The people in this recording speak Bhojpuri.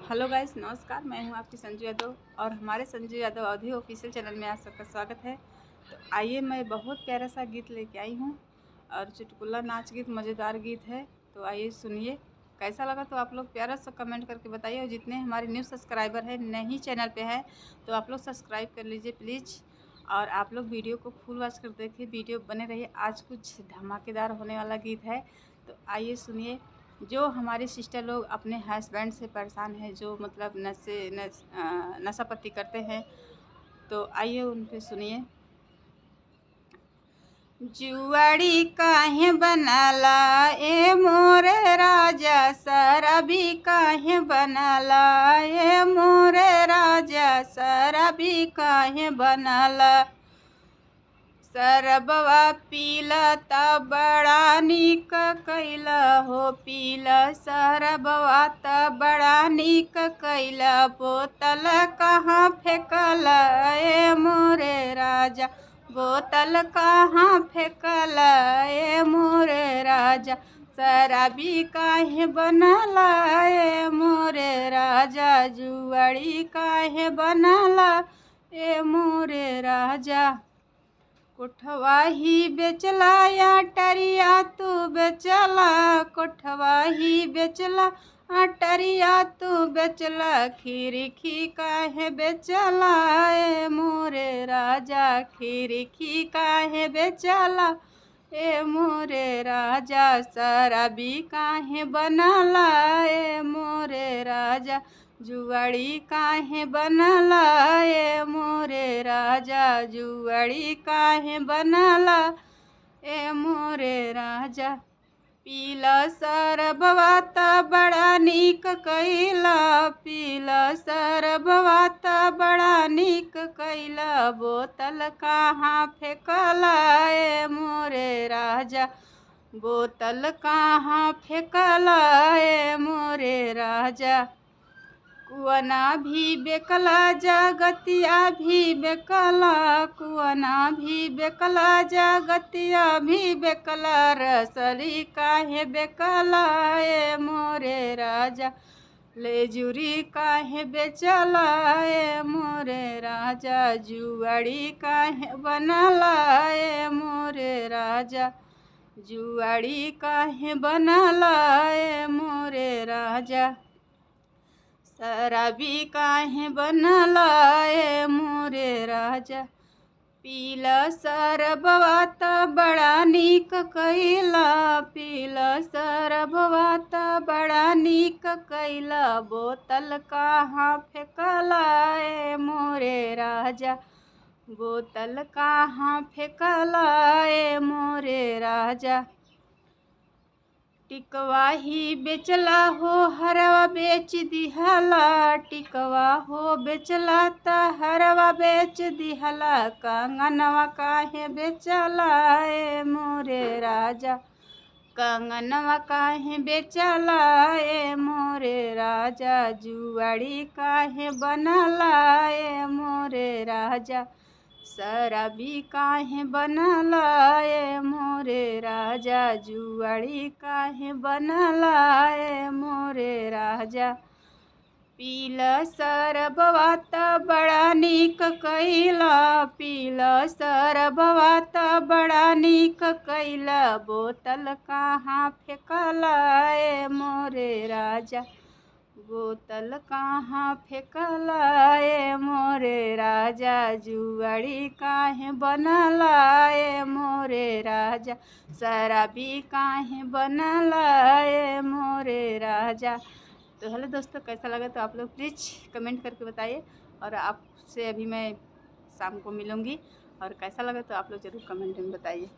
हेलो गाइस, नमस्कार। मैं हूं आपकी संजू यादव और हमारे संजू यादव अवधी ऑफिशियल चैनल में आप सबका स्वागत है। तो आइए, मैं बहुत प्यारा सा गीत लेके आई हूं और चुटकुला नाच गीत मज़ेदार गीत है। तो आइए सुनिए, कैसा लगा तो आप लोग प्यारा सा कमेंट करके बताइए। और जितने हमारे न्यू सब्सक्राइबर हैं, नए चैनल पे है, तो आप लोग सब्सक्राइब कर लीजिए प्लीज़। और आप लोग वीडियो को फुल वॉच कर देखिए, वीडियो बने रहिए। आज कुछ धमाकेदार होने वाला गीत है, तो आइए सुनिए। जो हमारी सिस्टर लोग अपने हस्बैंड से परेशान है, जो मतलब नशा पत्ती करते हैं, तो आइए उन पे सुनिए। जुआड़ी काहे बनाला ए मोरे राजा, शराबी काहे बनाला ए मोरे राजा, शराबी काहे बनाला। शरबवा पीला त बड़ा निक कैला हो, पीला शरबवा त बड़ा निक कैला। बोतल कहाँ फेंकला ए मोरे राजा, बोतल कहाँ फेंकला ए मोरे राजा। शराबी काहे बनला ए मोरे राजा, जुआड़ी काहे बनला ए मोरे राजा। कोठवा ही बेचला या टरिया तू बेचला, कोठवा ही बेचला टरिया तू बेचला। खीरखी काहे बेचला ए मोरे राजा, खीरखी काहे बेचला ए मोरे राजा। शराबी काहे बनला ए मोरे राजा, जुआड़ी काहे बनला ए मोरे राजा, जुआड़ी काहे बनला ए मोरे राजा। पीला शरबवा त बड़ा निक कैला, पीला शरबवा त बड़ा निक कैला। बोतल कहाँ फेंकला ए मोरे राजा, बोतल कहाँ फेंकला ए मोरे राजा। कुआना भी बेकला जगतिया भी बेकला, कुआना भी बेकला जगतिया भी बेकला। रसरी काहे बेकला ए मोरे राजा, लेजुरी काहे बेचला ए मोरे राजा। जुआड़ी काहे बनला ए मोरे राजा, जुआड़ी काहे बनला ए मोरे राजा। शराबी काहे बनला ए मोरे राजा, पीला शरबवा त बड़ा निक कैला, पीला शरबवा त बड़ा निक कैला। बोतल कहाँ फेंकला ए मोरे राजा, बोतल कहाँ फेंकला ए मोरे राजा। टिकवा ही बेचला हो हरवा बेच दिहला, टिकवा हो बेचला त हरवा बेच दिहला। कंगनवा काहे बेचला ए मोरे राजा, कंगनवा काहे बेचला ए मोरे राजा। जुआड़ी काहे बनला ए मोरे राजा, शराबी काहे बनला ए मोरे राजा, जुआड़ी काहे बनला ए मोरे राजा। पीला शरबवा त बड़ा निक कैला, पीला शरबवा त बड़ा निक कैला। बोतल कहाँ फेंकला ए मोरे राजा, बोतल कहाँ फेंकला ए मोरे राजा। जुआड़ी काहे बनला ए मोरे राजा, शराबी काहे बनला ए मोरे राजा। तो हेलो दोस्तों, कैसा लगा तो आप लोग प्लीज़ कमेंट करके बताइए। और आपसे अभी मैं शाम को मिलूँगी, और कैसा लगा तो आप लोग ज़रूर कमेंट में बताइए।